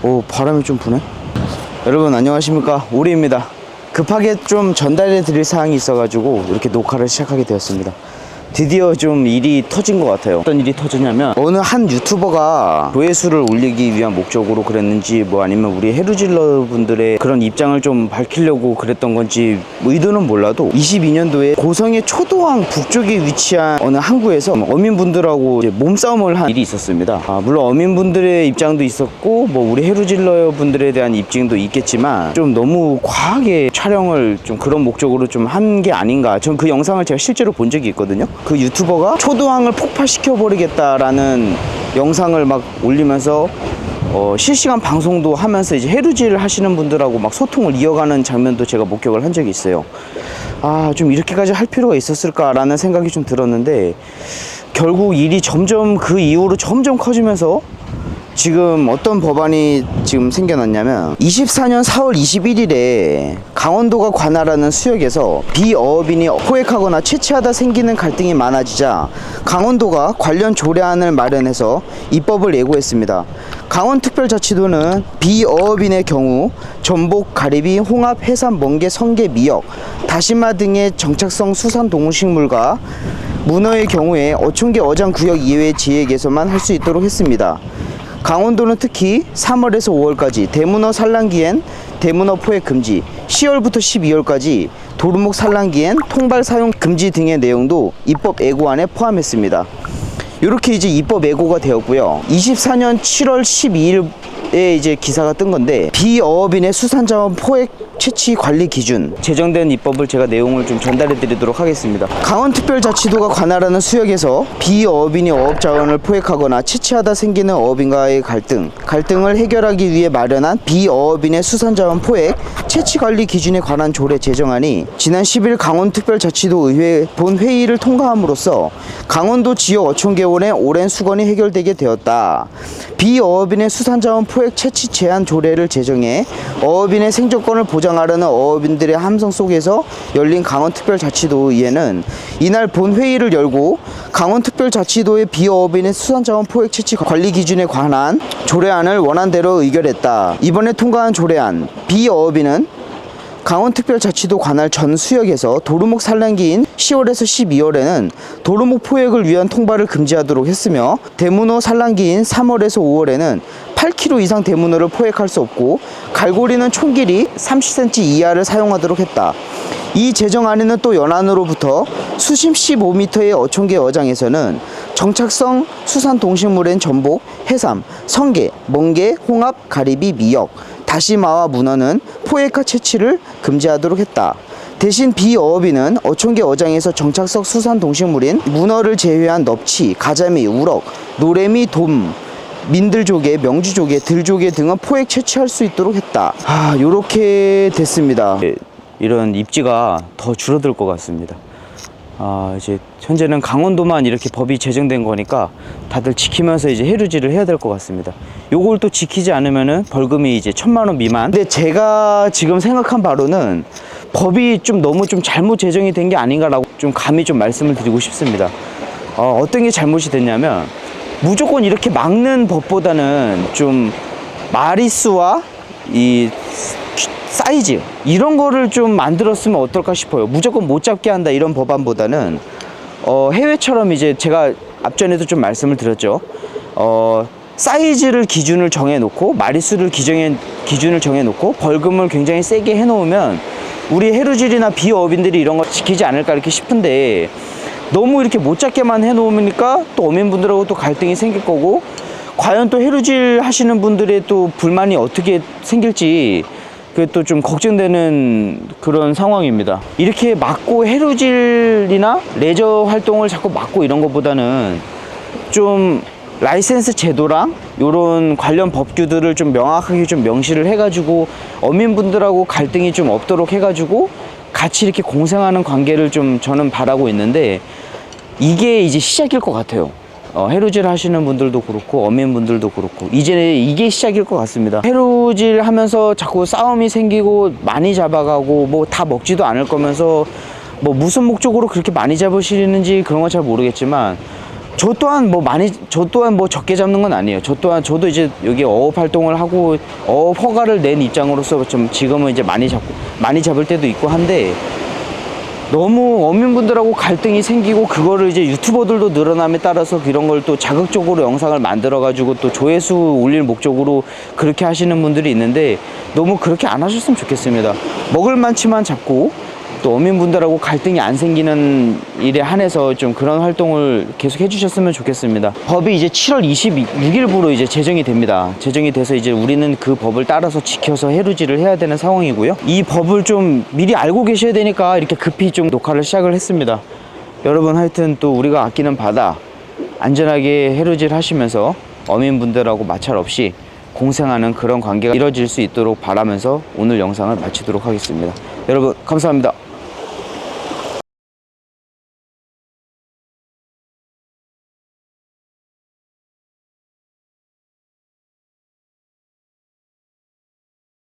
오, 바람이 좀 부네. 여러분 안녕하십니까, 오리입니다. 급하게 좀 전달해 드릴 사항이 있어가지고 이렇게 녹화를 시작하게 되었습니다. 드디어 좀 일이 터진 것 같아요. 어떤 일이 터졌냐면, 어느 한 유튜버가 조회수를 올리기 위한 목적으로 그랬는지, 뭐 아니면 우리 해루질러 분들의 그런 입장을 좀 밝히려고 그랬던 건지 의도는 몰라도 22년도에 고성의 초도항 북쪽에 위치한 어느 항구에서 어민분들하고 이제 몸싸움을 한 일이 있었습니다. 물론 어민분들의 입장도 있었고 뭐 우리 해루질러 분들에 대한 입장도 있겠지만, 좀 너무 과하게 촬영을 좀 그런 목적으로 좀 한 게 아닌가. 전 그 영상을 제가 실제로 본 적이 있거든요. 그 유튜버가 초도항을 폭파시켜 버리겠다라는 영상을 막 올리면서 실시간 방송도 하면서 이제 해루질 하시는 분들하고 막 소통을 이어가는 장면도 제가 목격을 한 적이 있어요. 좀 이렇게까지 할 필요가 있었을까라는 생각이 좀 들었는데, 결국 일이 점점 그 이후로 점점 커지면서 지금 어떤 법안이 지금 생겨났냐면, 24년 4월 21일에 강원도가 관할하는 수역에서 비어업인이 포획하거나 채취하다 생기는 갈등이 많아지자 강원도가 관련 조례안을 마련해서 입법을 예고했습니다. 강원특별자치도는 비어업인의 경우 전복, 가리비, 홍합, 해삼, 멍게, 성게, 미역, 다시마 등의 정착성 수산동식물과 문어의 경우에 어촌계 어장구역 이외의 지역에서만 할 수 있도록 했습니다. 강원도는 특히 3월에서 5월까지 대문어 산란기엔 대문어 포획 금지, 10월부터 12월까지 도루묵 산란기엔 통발 사용 금지 등의 내용도 입법 예고안에 포함했습니다. 이렇게 이제 입법 예고가 되었고요. 24년 7월 12일에 이제 기사가 뜬 건데, 비어업인의 수산자원 포획 채취 관리 기준 제정된 입법을 제가 내용을 좀 전달해 드리도록 하겠습니다. 강원특별자치도가 관할하는 수역에서 비어업인이 어업자원을 포획하거나 채취하다 생기는 어업인과의 갈등을 해결하기 위해 마련한 비어업인의 수산자원 포획 채취 관리 기준에 관한 조례 제정안이 지난 10일 강원특별자치도 의회 본회의를 통과함으로써 강원도 지역 어촌계원의 오랜 수건이 해결되게 되었다. 비어업인의 수산자원 포획 채취 제한 조례를 제정해 어업인의 생존권을 보장하려는 어업인들의 함성 속에서 열린 강원특별자치도의회는 이날 본회의를 열고 강원특별자치도의 비어업인의 수산자원 포획 채취 관리 기준에 관한 조례안을 원안대로 의결했다. 이번에 통과한 조례안, 비어업인은 강원특별자치도 관할 전 수역에서 도루묵 산란기인 10월에서 12월에는 도루묵 포획을 위한 통발을 금지하도록 했으며, 대문어 산란기인 3월에서 5월에는 8kg 이상 대문어를 포획할 수 없고 갈고리는 총 길이 30cm 이하를 사용하도록 했다. 이 제정안에는 또 연안으로부터 수심 15m의 어촌계 어장에서는 정착성 수산동식물인 전복, 해삼, 성게, 멍게, 홍합, 가리비, 미역, 다시마와 문어는 포획과 채취를 금지하도록 했다. 대신 비어업인은 어촌계 어장에서 정착성 수산동식물인 문어를 제외한 넙치, 가자미, 우럭, 노래미, 돔, 민들조개, 명주조개, 들조개 등은 포획 채취할 수 있도록 했다. 요렇게 됐습니다. 이런 입지가 더 줄어들 것 같습니다. 이제 현재는 강원도만 이렇게 법이 제정된 거니까 다들 지키면서 이제 해루질을 해야 될 것 같습니다. 요걸 또 지키지 않으면은 벌금이 이제 1,000만 원 미만. 근데 제가 지금 생각한 바로는 법이 좀 너무 좀 잘못 제정이 된 게 아닌가라고 좀 감히 좀 말씀을 드리고 싶습니다. 어떤 게 잘못이 됐냐면, 무조건 이렇게 막는 법보다는 좀 마리수와 이 사이즈 이런 거를 좀 만들었으면 어떨까 싶어요. 무조건 못 잡게 한다 이런 법안보다는 해외처럼 이제 제가 앞전에도 좀 말씀을 드렸죠. 사이즈를 기준을 정해놓고 마리수를 기준을 정해놓고 벌금을 굉장히 세게 해놓으면 우리 해루질이나 비어업인들이 이런 거 지키지 않을까 이렇게 싶은데, 너무 이렇게 못 잡게만 해놓으니까 또 어민분들하고 또 갈등이 생길 거고, 과연 또 해루질 하시는 분들의 또 불만이 어떻게 생길지 그게 또 좀 걱정되는 그런 상황입니다. 이렇게 막고 해루질이나 레저 활동을 자꾸 막고 이런 것보다는 좀 라이센스 제도랑 요런 관련 법규들을 좀 명확하게 좀 명시를 해가지고 어민분들하고 갈등이 좀 없도록 해가지고 같이 이렇게 공생하는 관계를 좀 저는 바라고 있는데, 이게 이제 시작일 것 같아요. 해루질 하시는 분들도 그렇고 어민분들도 그렇고 이제 이게 시작일 것 같습니다. 해루질 하면서 자꾸 싸움이 생기고 많이 잡아가고 뭐 다 먹지도 않을 거면서 뭐 무슨 목적으로 그렇게 많이 잡으시는지 그런 건 잘 모르겠지만, 저 또한 뭐 적게 잡는 건 아니에요. 저도 이제 여기 어업 활동을 하고 어업 허가를 낸 입장으로서 좀 지금은 이제 많이 잡을 때도 있고 한데, 너무 어민분들하고 갈등이 생기고 그거를 이제 유튜버들도 늘어남에 따라서 이런 걸 또 자극적으로 영상을 만들어 가지고 또 조회수 올릴 목적으로 그렇게 하시는 분들이 있는데, 너무 그렇게 안 하셨으면 좋겠습니다. 먹을 만치만 잡고 또 어민분들하고 갈등이 안 생기는 일에 한해서 좀 그런 활동을 계속 해주셨으면 좋겠습니다. 법이 이제 7월 26일부로 이제 제정이 됩니다. 제정이 돼서 이제 우리는 그 법을 따라서 지켜서 해루질을 해야 되는 상황이고요. 이 법을 좀 미리 알고 계셔야 되니까 이렇게 급히 좀 녹화를 시작을 했습니다. 여러분, 하여튼 또 우리가 아끼는 바다 안전하게 해루질 하시면서 어민분들하고 마찰 없이 공생하는 그런 관계가 이뤄질 수 있도록 바라면서 오늘 영상을 마치도록 하겠습니다. 여러분, 감사합니다.